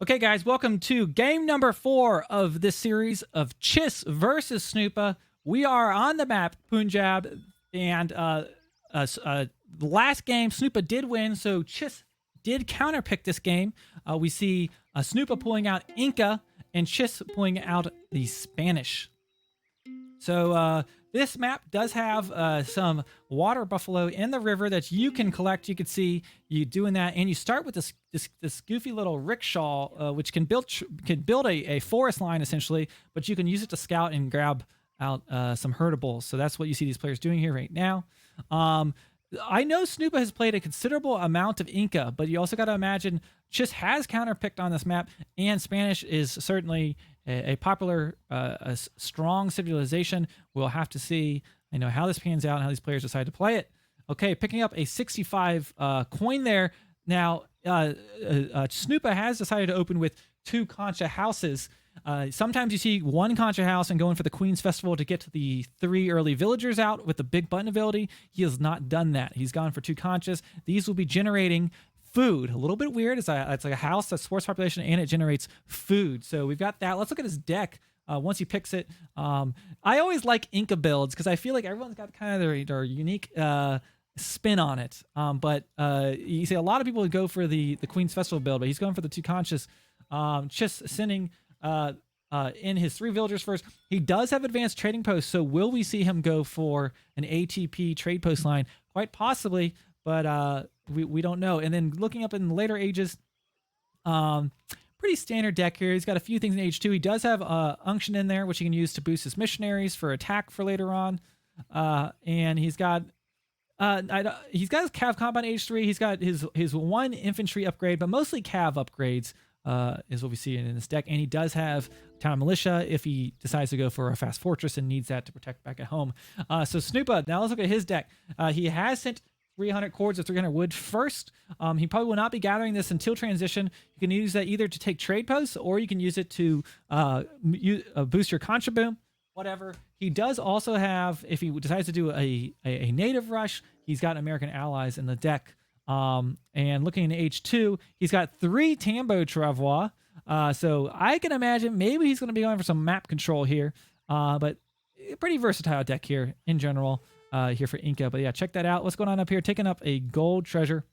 Okay, guys, welcome to game number 4 of this series of Chiss versus Snoopa. We are on the map, Punjab, and the last game, Snoopa did win, so Chiss did counterpick this game. We see Snoopa pulling out Inca and Chiss pulling out the Spanish. So this map does have some water buffalo in the river that you can collect. You can see you doing that, and you start with this goofy little rickshaw, which can build a forest line essentially, but you can use it to scout and grab out some herdables. So that's what you see these players doing here right now. I know Snoopa has played a considerable amount of Inca, but you also got to imagine Chiss has counterpicked on this map, and Spanish is certainly a popular, a strong civilization. We'll have to see, how this pans out and how these players decide to play it. Okay, picking up a 65 coin there. Now, Snoopa has decided to open with 2 concha houses. Sometimes you see 1 concha house and going for the Queen's Festival to get to the 3 early villagers out with the big button ability. He has not done that. He's gone for 2 conchas. These will be generating food. A little bit weird. It's like a house that supports population and it generates food. So we've got that. Let's look at his deck once he picks it. I always like Inca builds because I feel like everyone's got kind of their unique spin on it. But you see a lot of people would go for the Queen's Festival build, but he's going for the 2 conchas. Chiss sending in his 3 villagers first. He does have advanced trading posts, so will we see him go for an ATP trade post line? Quite possibly, but we don't know. And then looking up in the later ages, pretty standard deck here. He's got a few things in age 2. He does have unction in there, which he can use to boost his missionaries for attack for later on. And he's got his cav combat age 3. He's got his 1 infantry upgrade, but mostly cav upgrades is what we see in this deck. And he does have town militia if he decides to go for a fast fortress and needs that to protect back at home. So Snoopa, now let's look at his deck. He has sent 300 cords of 300 wood first. He probably will not be gathering this until transition. You can use that either to take trade posts or you can use it to boost your contra boom, whatever. He does also have, if he decides to do a native rush, he's got American allies in the deck. And looking at H2, he's got 3 Tambo Travois. So I can imagine maybe he's going to be going for some map control here. But pretty versatile deck here in general. Here for Inca. But yeah, check that out. What's going on up here? Taking up a gold treasure.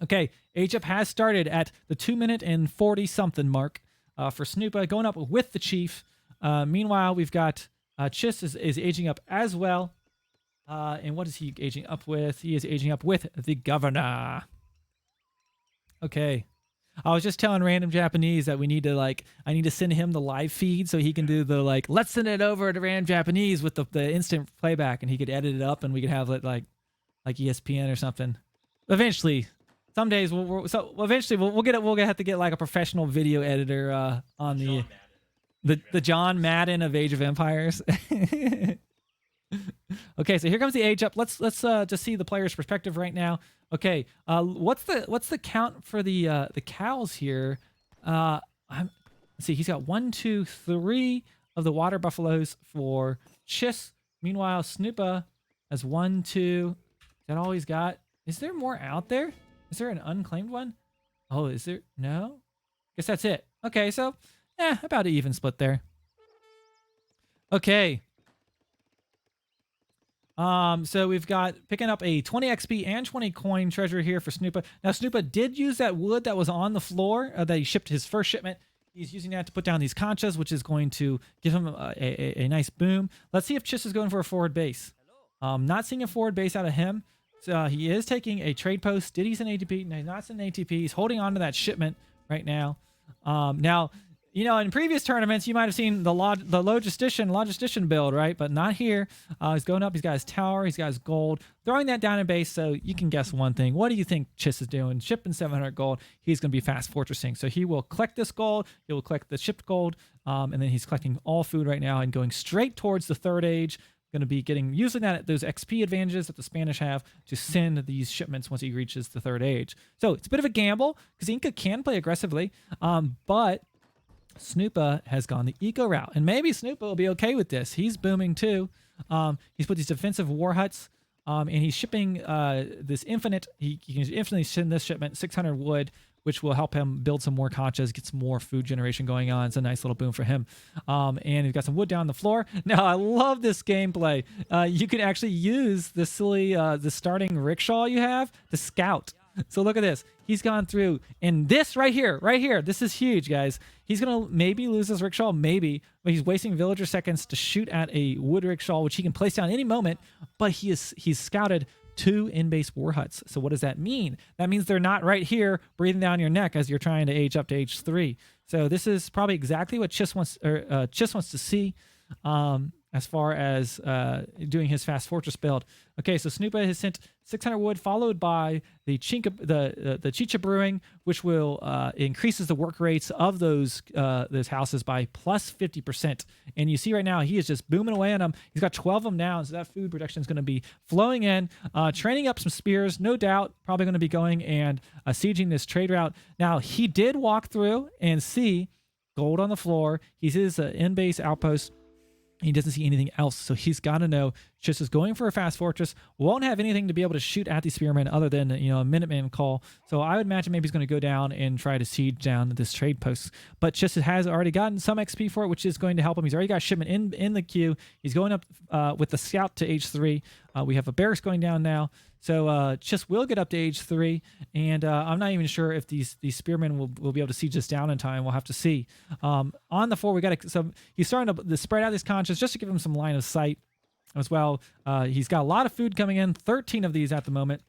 Okay, HF has started at the 2 minute and 40 something mark for Snoopa, going up with the chief. Meanwhile, we've got Chiss is aging up as well. And what is he aging up with? He is aging up with the governor. Okay. I was just telling random Japanese that we need to I need to send him the live feed so he can do the let's send it over to random Japanese with the instant playback, and he could edit it up and we could have it like ESPN or something. Eventually, some days we'll have to get like a professional video editor on the John Madden of Age of Empires. Okay, so here comes the age up. Let's just see the player's perspective right now. Okay, what's the count for the cows here? Let's see. He's got 1, 2, 3 of the water buffaloes for Chiss. Meanwhile, Snoopa has 1, 2. Is that all he's got? Is there more out there? Is there an unclaimed one? Oh, is there? No. Guess that's it. Okay, so about an even split there. Okay. So we've got picking up a 20 XP and 20 coin treasure here for Snoopa. Now, Snoopa did use that wood that was on the floor that he shipped his first shipment. He's using that to put down these conchas, which is going to give him a nice boom. Let's see if Chiss is going for a forward base. Not seeing a forward base out of him. So he is taking a trade post. Did he send ATP? No, he's not sending ATP. He's holding on to that shipment right now. Now, in previous tournaments, you might have seen the logistician build, right? But not here. He's going up. He's got his tower. He's got his gold. Throwing that down in base, so you can guess one thing. What do you think Chiss is doing? Shipping 700 gold. He's going to be fast fortressing. So he will collect this gold. He will collect the shipped gold. And then he's collecting all food right now and going straight towards the 3rd age. Going to be using those XP advantages that the Spanish have to send these shipments once he reaches the 3rd age. So it's a bit of a gamble because Inca can play aggressively, but Snoopa has gone the eco route, and maybe Snoopa will be okay with this. He's booming too. He's put these defensive war huts, and he's shipping this infinite. He can infinitely send this shipment 600 wood which will help him build some more conchas, get some more food generation going on. It's a nice little boom for him. And he's got some wood down on the floor. Now, I love this gameplay. You can actually use the silly, the starting rickshaw you have to scout. So look at this. He's gone through, and this right here, this is huge, guys. He's going to maybe lose his rickshaw, maybe, but he's wasting villager seconds to shoot at a wood rickshaw, which he can place down any moment, but he's scouted 2 in-base war huts. So what does that mean? That means they're not right here breathing down your neck as you're trying to age up to age 3. So this is probably exactly what Chiss wants to see. As far as doing his fast fortress build. Okay, so Snoopa has sent 600 wood, followed by the Chicha Brewing, which will increases the work rates of those houses by plus 50%. And you see right now he is just booming away on them. He's got 12 of them now, so that food production is going to be flowing in. Training up some spears, no doubt, probably going to be going and sieging this trade route. Now he did walk through and see gold on the floor. He sees an in-base outpost. He doesn't see anything else, so he's got to know Chiss is going for a fast fortress, won't have anything to be able to shoot at the spearmen other than, a Minuteman call. So I would imagine maybe he's going to go down and try to siege down this trade post. But Chiss has already gotten some XP for it, which is going to help him. He's already got shipment in the queue. He's going up with the scout to H3. We have a barracks going down now. So Chiss will get up to age 3, and I'm not even sure if these spearmen will be able to siege this down in time. We'll have to see. On the 4, we got he's starting to spread out these conchas just to give him some line of sight as well. He's got a lot of food coming in, 13 of these at the moment.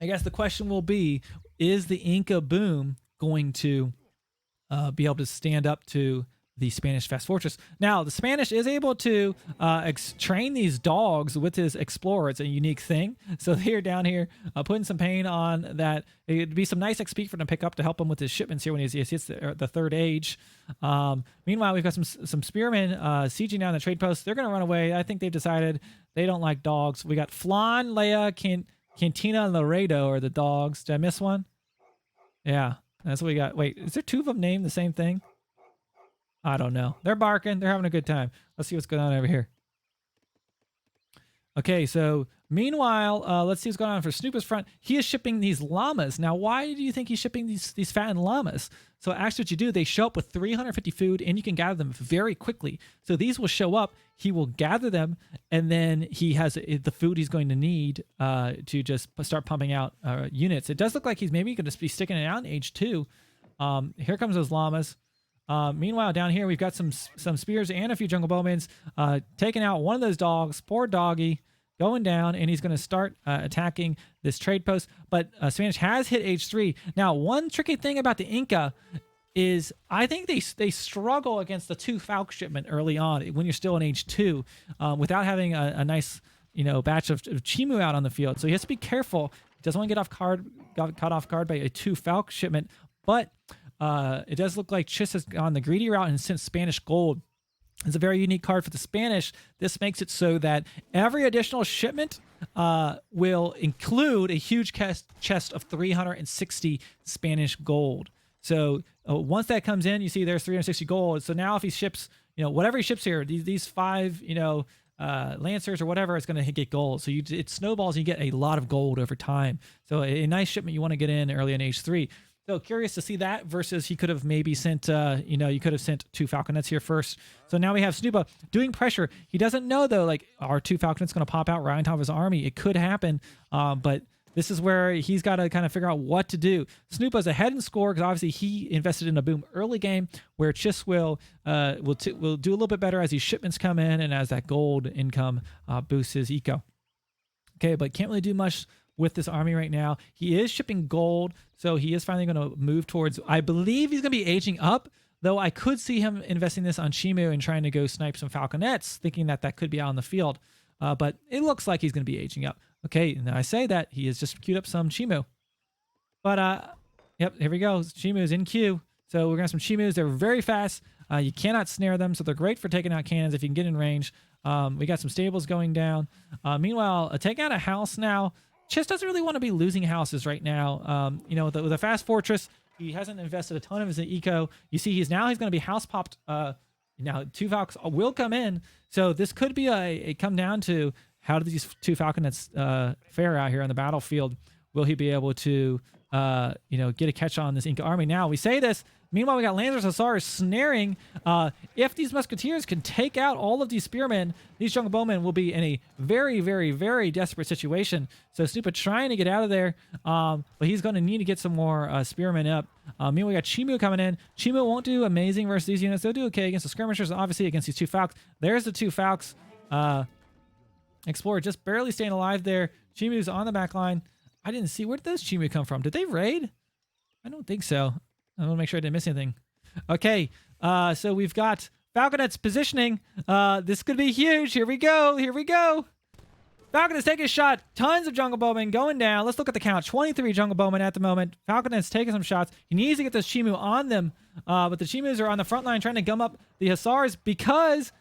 I guess the question will be, is the Inca boom going to be able to stand up to the Spanish fast fortress? Now, the Spanish is able to train these dogs with his explorer. It's a unique thing. So they're down here putting some pain on that. It'd be some nice XP for him to pick up to help him with his shipments here when he hits the 3rd age. Meanwhile, we've got some spearmen sieging down the trade post. They're going to run away. I think they've decided they don't like dogs. We got Flan, Leia, Cantina, and Laredo are the dogs. Did I miss one? Yeah, that's what we got. Wait, is there 2 of them named the same thing? I don't know. They're barking. They're having a good time. Let's see what's going on over here. Okay, so meanwhile, let's see what's going on for Snoopa's front. He is shipping these llamas. Now, why do you think he's shipping these fattened llamas? So actually what you do, they show up with 350 food, and you can gather them very quickly. So these will show up. He will gather them, and then he has the food he's going to need to just start pumping out units. It does look like he's maybe going to be sticking it out in age 2. Here comes those llamas. Meanwhile, down here, we've got some spears and a few jungle bowmans taking out one of those dogs. Poor doggy, going down, and he's going to start attacking this trade post. But Spanish has hit age 3. Now, one tricky thing about the Inca is I think they struggle against the 2 Falk shipment early on when you're still in age 2 without having a nice batch of Chimu out on the field. So he has to be careful. He doesn't want to get caught off guard by a 2 Falk shipment, but it does look like Chiss has gone the greedy route and sent Spanish gold. It's a very unique card for the Spanish. This makes it so that every additional shipment will include a huge chest of 360 Spanish gold. So once that comes in, you see there's 360 gold. So now if he ships, whatever he ships here, these 5, Lancers or whatever, it's going to get gold. So it snowballs and you get a lot of gold over time. So a nice shipment you want to get in early in age 3. So curious to see that versus he could have maybe sent, you could have sent 2 Falconets here first. So now we have Snoopa doing pressure. He doesn't know, though, like, are 2 Falconets going to pop out right on top of his army? It could happen, but this is where he's got to kind of figure out what to do. Snoopa's ahead in score because obviously he invested in a boom early game where Chiss will do a little bit better as these shipments come in and as that gold income boosts his eco. Okay, but can't really do much with this army right now. He is shipping gold, so he is finally going to move towards, I believe he's going to be aging up, though I could see him investing this on Chimu and trying to go snipe some Falconets, thinking that could be out on the field. But it looks like he's going to be aging up. Okay, and I say that, he has just queued up some Chimu. But, yep, here we go. Chimu's in queue. So we're going to have some Chimus. They're very fast. You cannot snare them, so they're great for taking out cannons if you can get in range. We got some stables going down. Meanwhile, taking out a house now. Chiss doesn't really want to be losing houses right now. With a fast fortress, he hasn't invested a ton of his eco. You see, he's going to be house popped. Now 2 Falcons will come in, so this could be a come down to how do these 2 Falconets fare out here on the battlefield. will he be able to, get a catch on this Inca army? Now, we say this. Meanwhile, we got Lancers Hussars snaring. If these Musketeers can take out all of these Spearmen, these Jungle Bowmen will be in a very, very, very desperate situation. So Snoopa trying to get out of there, but he's going to need to get some more Spearmen up. Meanwhile, we got Chimu coming in. Chimu won't do amazing versus these units. They'll do okay against the Skirmishers, obviously against these 2 Falcons. There's the 2 Falcons. Explorer just barely staying alive there. Chimu's on the back line. I didn't see, where did those Chimu come from? Did they raid? I don't think so. I want to make sure I didn't miss anything. Okay, so we've got Falconets positioning. This could be huge. Here we go. Here we go. Falconets taking a shot. Tons of Jungle Bowmen going down. Let's look at the count. 23 Jungle Bowmen at the moment. Falconets taking some shots. He needs to get those Chimu on them. But the Chimus are on the front line trying to gum up the Hussars because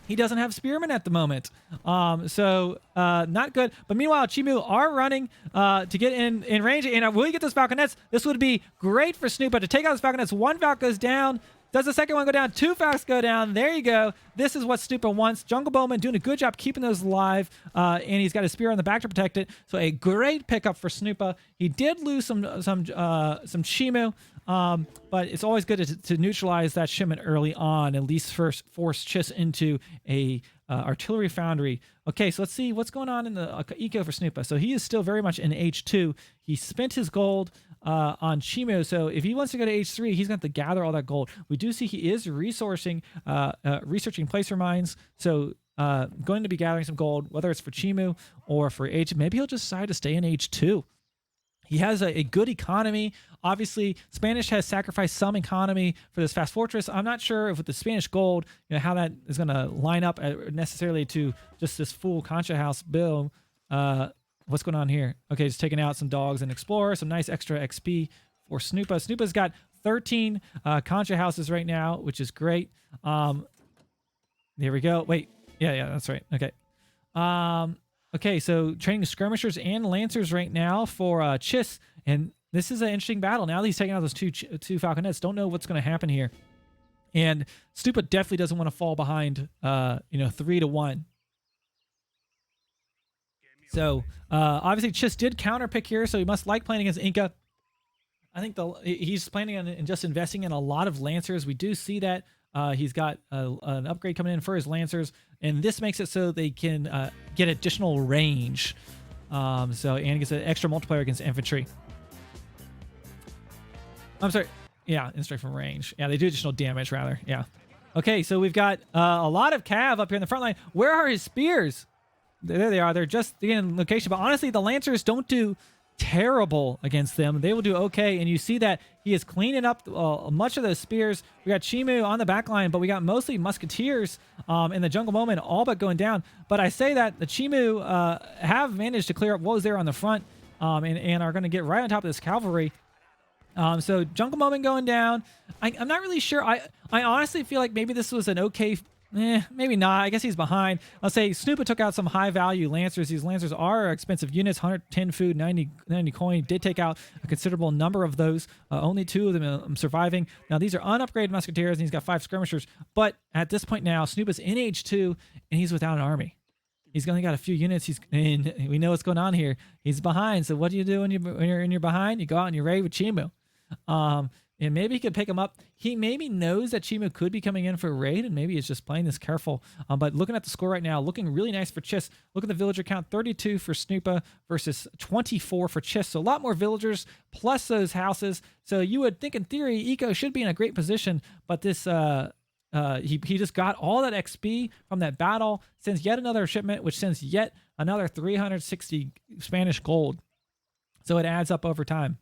he doesn't have Spearmen at the moment. So not good. But meanwhile, Chimu are running to get in range. And will he get those Falconets? This would be great for Snoopa to take out those Falconets. 1 Falcon goes down. Does the second one go down? 2 Falcons go down. There you go. This is what Snoopa wants. Jungle Bowman doing a good job keeping those alive. And he's got a spear on the back to protect it. So a great pickup for Snoopa. He did lose some Chimu. But it's always good to neutralize that shipment early on, at least first force Chiss into a artillery foundry. Okay, so let's see what's going on in the eco for Snoopa. So he is still very much in H2. He spent his gold on Chimu, so if he wants to go to H3, he's going to have to gather all that gold. We do see he is researching placer mines, so going to be gathering some gold, whether it's for Chimu or for H. Maybe he'll just decide to stay in H2. He has a good economy. Obviously, Spanish has sacrificed some economy for this fast fortress. I'm not sure if with the Spanish gold, how that is going to line up necessarily to just this full Concha House bill. What's going on here? Okay, just taking out some dogs and explorer, some nice extra XP for Snoopa. Snoopa's got 13 Concha houses right now, which is great. There we go. Wait, yeah, that's right. Okay. Okay, so training skirmishers and lancers right now for Chiss, and this is an interesting battle. Now that he's taking out those two falconets, don't know what's going to happen here. And Snoopa definitely doesn't want to fall behind, 3-1. So obviously Chiss did counter pick here, so he must like playing against Inca. I think he's planning on just investing in a lot of lancers. We do see that. He's got an upgrade coming in for his lancers, and this makes it so they can get additional range. And gets an extra multiplier against infantry. I'm sorry. Yeah, in straight from range. Yeah, they do additional damage, rather. Yeah. Okay, so we've got a lot of cav up here in the front line. Where are his spears? There they are. They're just in location. But honestly, the lancers don't do terrible against them. They will do okay, and you see that he is cleaning up much of those spears. We got Chimu on the back line, but we got mostly musketeers in the jungle moment, all but going down. But I say that the Chimu have managed to clear up what was there on the front, and are going to get right on top of this cavalry. So jungle moment going down. I'm not really sure. I honestly feel like maybe this was an okay. Maybe not. I guess he's behind. I'll say Snoopa took out some high-value lancers. These lancers are expensive units, 110 food, 90 coin. Did take out a considerable number of those. Only 2 of them surviving. Now, these are unupgraded musketeers, and he's got 5 skirmishers. But at this point now, Snoopa's in H2, and he's without an army. He's only got a few units. And we know what's going on here. He's behind. So what do you do when you're in your behind? You go out and you raid with Chimu. And maybe he could pick him up. He maybe knows that Chimu could be coming in for a raid, and maybe he's just playing this careful. But looking at the score right now, looking really nice for Chiss. Look at the villager count, 32 for Snoopa versus 24 for Chiss. So a lot more villagers plus those houses. So you would think in theory, Eco should be in a great position, but this he just got all that XP from that battle, sends yet another shipment, which sends yet another 360 Spanish gold. So it adds up over time.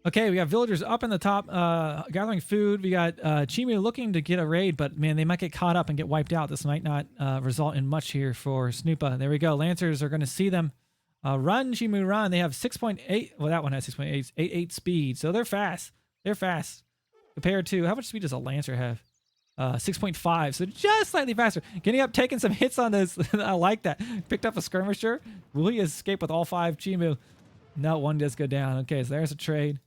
Okay, we got villagers up in the top, gathering food. We got Chimu looking to get a raid, but man, they might get caught up and get wiped out. This might not result in much here for Snoopa. There we go. Lancers are going to see them. Run, Chimu, run. They have 6.8. Well, that one has 6.8. 8 speed. So they're fast. They're fast. Compared to, how much speed does a Lancer have? 6.5. So just slightly faster. Getting up, taking some hits on this. I like that. Picked up a skirmisher. Will he escape with all 5 Chimu? No, one does go down. Okay, so there's a trade.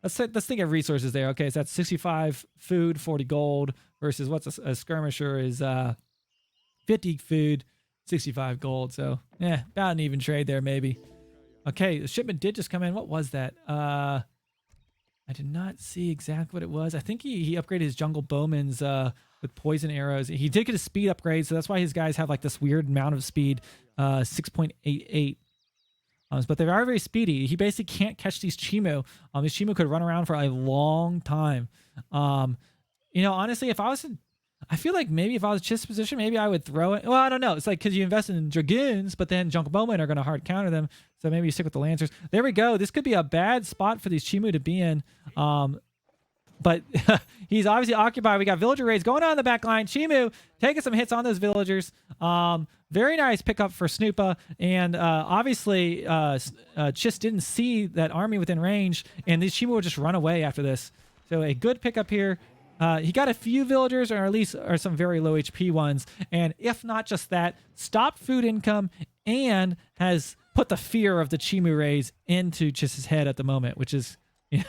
Let's think of resources there. Okay, so that's 65 food, 40 gold versus what's a skirmisher is 50 food, 65 gold. So yeah, about an even trade there maybe. Okay, the shipment did just come in. What was that? I did not see exactly what it was. I think he upgraded his jungle bowman's with poison arrows. He did get a speed upgrade, so that's why his guys have like this weird amount of speed, 6.88. But they are very speedy. He basically can't catch these Chimu. These Chimu could run around for a long time. You know, honestly, if I was in, I feel like maybe if I was Chis position, maybe I would throw it. Well, I don't know. It's like because you invest in Dragoons, but then Jungle Bowmen are going to hard counter them. So maybe you stick with the Lancers. There we go. This could be a bad spot for these Chimu to be in. But he's obviously occupied. We got villager raids going on in the back line. Chimu taking some hits on those villagers. Very nice pickup for Snoopa. And obviously, Chis didn't see that army within range. And these Chimu will just run away after this. So a good pickup here. He got a few villagers, or at least are some very low HP ones. And if not just that, stopped food income and has put the fear of the Chimu raids into Chis's head at the moment, which is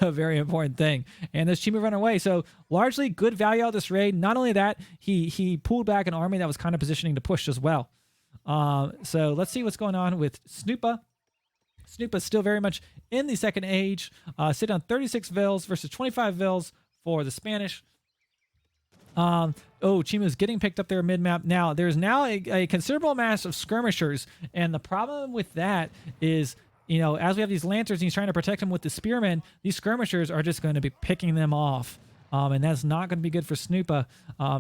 a very important thing. And this Chimu run away. So largely good value out of this raid. Not only that, he pulled back an army that was kind of positioning to push as well. So let's see what's going on with Snoopa. Snoopa's still very much in the second age, sitting on 36 vills versus 25 vills for the Spanish. Chimu's getting picked up there mid-map. Now, there's now a considerable mass of skirmishers, and the problem with that is, you know, as we have these lancers and he's trying to protect them with the spearmen, these skirmishers are just going to be picking them off. And that's not going to be good for Snoopa.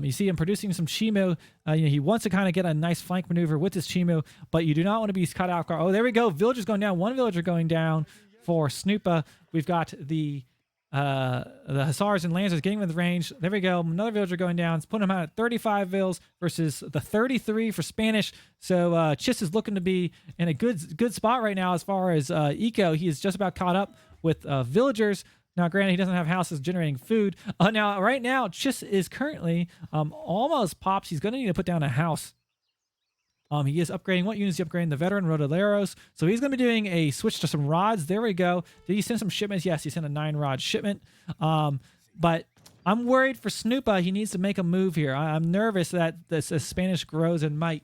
You see him producing some Chimu. He wants to kind of get a nice flank maneuver with this Chimu, but you do not want to be caught off guard. Oh, there we go. Villagers going down. One villager going down for Snoopa. We've got the Hussars and Lancers getting within range. There we go. Another villager going down. It's putting him out at 35 vills versus the 33 for Spanish. So Chis is looking to be in a good spot right now as far as eco. He is just about caught up with villagers. Now, granted, he doesn't have houses generating food. Now, right now, Chis is currently almost pops. He's going to need to put down a house. He is upgrading. What units is he upgrading? The veteran Rodoleros. So he's going to be doing a switch to some rods. There we go. Did he send some shipments? Yes, he sent a 9-rod shipment. But I'm worried for Snoopa. He needs to make a move here. I'm nervous that this Spanish grows in might.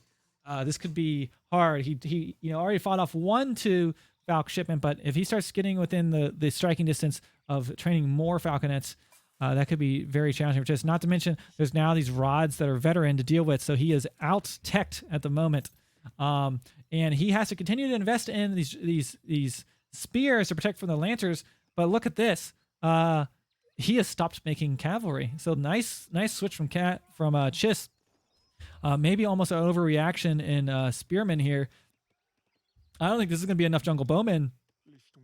This could be hard. He already fought off 1-2 Falcon shipment, but if he starts getting within the striking distance of training more Falconets, that could be very challenging for Chis. Not to mention, there's now these rods that are veteran to deal with, so he is out-teched at the moment. And he has to continue to invest in these spears to protect from the lancers. But look at this. He has stopped making cavalry. So nice switch from Chis. Maybe almost an overreaction in spearmen here. I don't think this is going to be enough jungle bowmen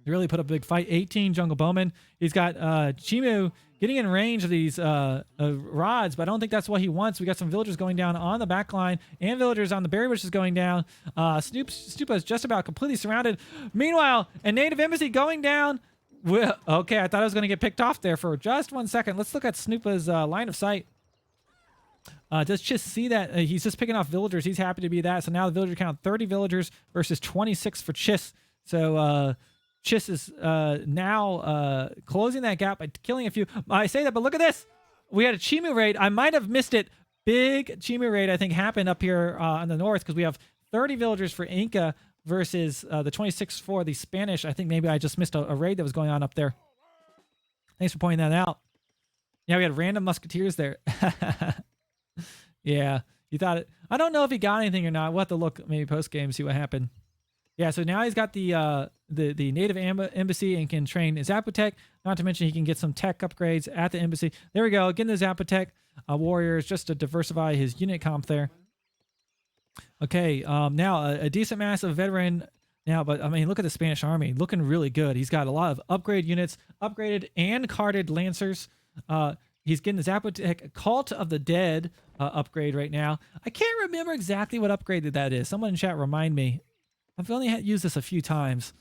to really put up a big fight. 18 jungle bowmen. He's got Chimu getting in range of these rods, but I don't think that's what he wants. We got some villagers going down on the back line and villagers on the berry bushes going down. Snoopa is just about completely surrounded. Meanwhile, a native embassy going down. Okay, I thought I was going to get picked off there for just 1 second. Let's look at Snoopa's line of sight. Does Chis see that? He's just picking off villagers. He's happy to be that. So now the villager count 30 villagers versus 26 for Chis. So Chis is now closing that gap by killing a few. I say that, but look at this. We had a Chimu raid. I might have missed it. Big Chimu raid, I think, happened up here on the north because we have 30 villagers for Inca versus the 26 for the Spanish. I think maybe I just missed a raid that was going on up there. Thanks for pointing that out. Yeah, we had random musketeers there. Yeah, you thought it. I don't know if he got anything or not. We'll have to look maybe post game, see what happened. Yeah, so now he's got the native embassy and can train his Zapotec. Not to mention he can get some tech upgrades at the embassy. There we go. Getting the Zapotec warriors just to diversify his unit comp there. Okay, now a decent mass of veteran now, but I mean, look at the Spanish army. Looking really good. He's got a lot of upgrade units, upgraded and carded lancers. He's getting the Zapotec Cult of the Dead upgrade right now. I can't remember exactly what upgrade that is. Someone in chat remind me. I've only used this a few times.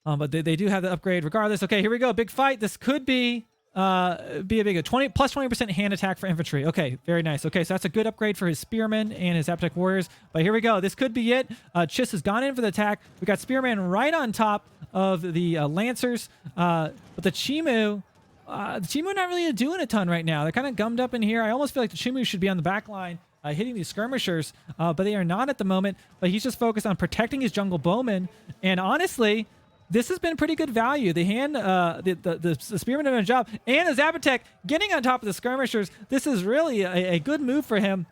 But they do have the upgrade regardless. Okay, here we go. Big fight. This could be a big 20% hand attack for infantry. Okay, very nice. Okay, so that's a good upgrade for his spearmen and his Zapotec warriors. But here we go. This could be it. Chis has gone in for the attack. We got spearmen right on top of the lancers. But the Chimu not really doing a ton right now. They're kind of gummed up in here. I almost feel like the Chimu should be on the back line hitting these skirmishers, but they are not at the moment. But he's just focused on protecting his jungle bowman. And honestly, this has been pretty good value. The spearman did a job, and the Zapotec getting on top of the skirmishers. This is really a good move for him.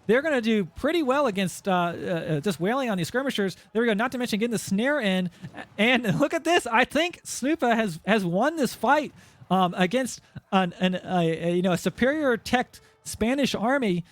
They're going to do pretty well against just wailing on these skirmishers. There we go. Not to mention getting the snare in. And look at this. I think Snoopa has won this fight against a superior tech Spanish army.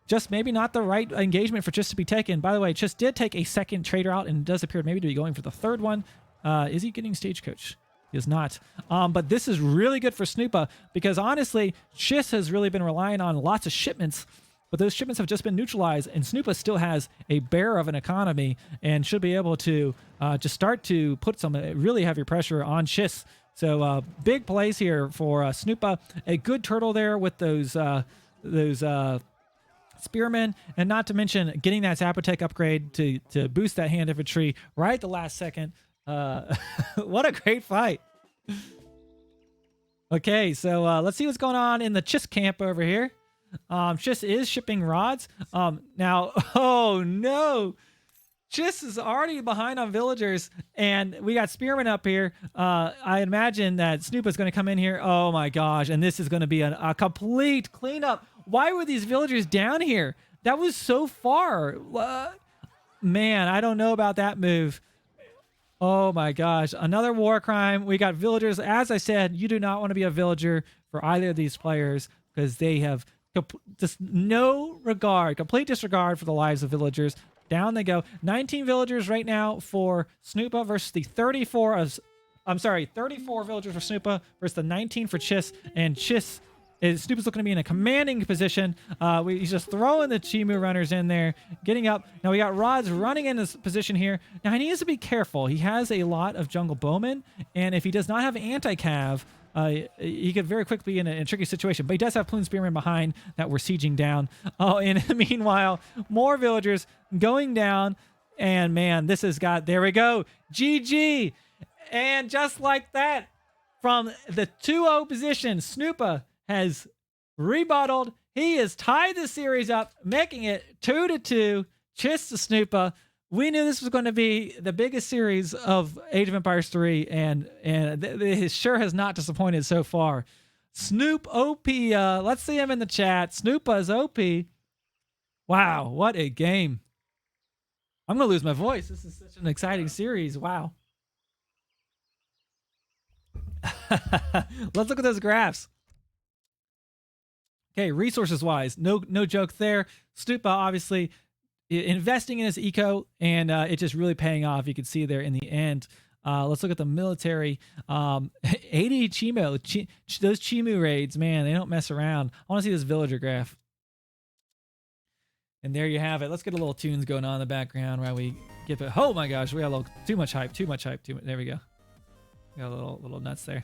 Just maybe not the right engagement for Chiss to be taken. By the way, Chiss did take a second trader out and does appear maybe to be going for the third one. Is he getting stagecoach? He is not. But this is really good for Snoopa because honestly, Chiss has really been relying on lots of shipments, but those shipments have just been neutralized, and Snoopa still has a bear of an economy and should be able to just start to put some really heavy pressure on Chiss. So big plays here for Snoopa. A good turtle there with those spearmen, and not to mention getting that Zapotec upgrade to boost that hand infantry right at the last second. What a great fight. Okay, so let's see what's going on in the Chiss camp over here. Chiss is shipping rods. Now, oh no, Chiss is already behind on villagers, and we got spearmen up here. I imagine that Snoopa's going to come in here. Oh my gosh, and this is going to be a complete cleanup. Why were these villagers down here? That was so far. Man, I don't know about that move. Oh my gosh, another war crime. We got villagers. As I said, you do not want to be a villager for either of these players because they have just no regard, complete disregard for the lives of villagers. Down they go. 19 villagers right now for Snoopa versus the 34 villagers for Snoopa versus the 19 for Chiss. And Chiss Snoopa's looking to be in a commanding position. He's just throwing the Chimu runners in there, getting up. Now we got Rods running in this position here. Now he needs to be careful. He has a lot of jungle bowmen, and if he does not have anti-cav, he could very quickly be in a tricky situation. But he does have Plume Spearman behind that we're sieging down. Oh, and meanwhile, more villagers going down. And man, this has got, there we go, GG. And just like that, from the 2-0 position, Snoopa has rebutted. He has tied the series up, making it 2-2. Chiss to Snoopa. We knew this was going to be the biggest series of Age of Empires 3, and it sure has not disappointed so far. Snoop OP. Let's see him in the chat. Snoopa is OP. Wow, what a game. I'm going to lose my voice. This is such an exciting series. Wow. Let's look at those graphs. Okay, resources-wise, no joke there. Snoopa, obviously, investing in his eco, and it's just really paying off. You can see there in the end. Let's look at the military. 80 Chimo. Those Chimu raids, man, they don't mess around. I want to see this villager graph. And there you have it. Let's get a little tunes going on in the background while we give it. Oh my gosh, we got a little too much hype. There we go. We got a little nuts there.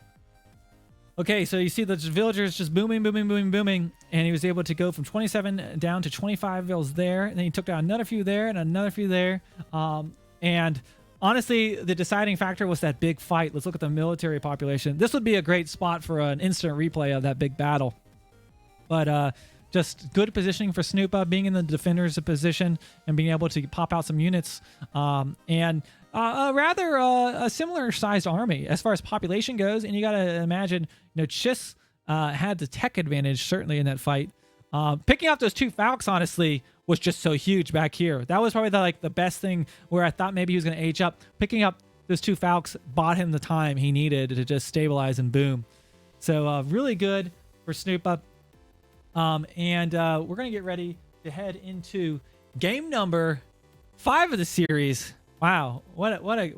Okay, so you see the villagers just booming, and he was able to go from 27 down to 25 vills there, and then he took down another few there and another few there. And honestly, the deciding factor was that big fight. Let's look at the military population. This would be a great spot for an instant replay of that big battle. But just good positioning for Snoopa, being in the defender's position and being able to pop out some units. And a similar sized army as far as population goes. And you got to imagine, Chiss had the tech advantage certainly in that fight. Picking up those 2 Falcons, honestly, was just so huge back here. That was probably the best thing where I thought maybe he was going to age up. Picking up those 2 Falcons bought him the time he needed to just stabilize and boom. So really good for Snoopa. And we're going to get ready to head into game number 5 of the series. Wow, what a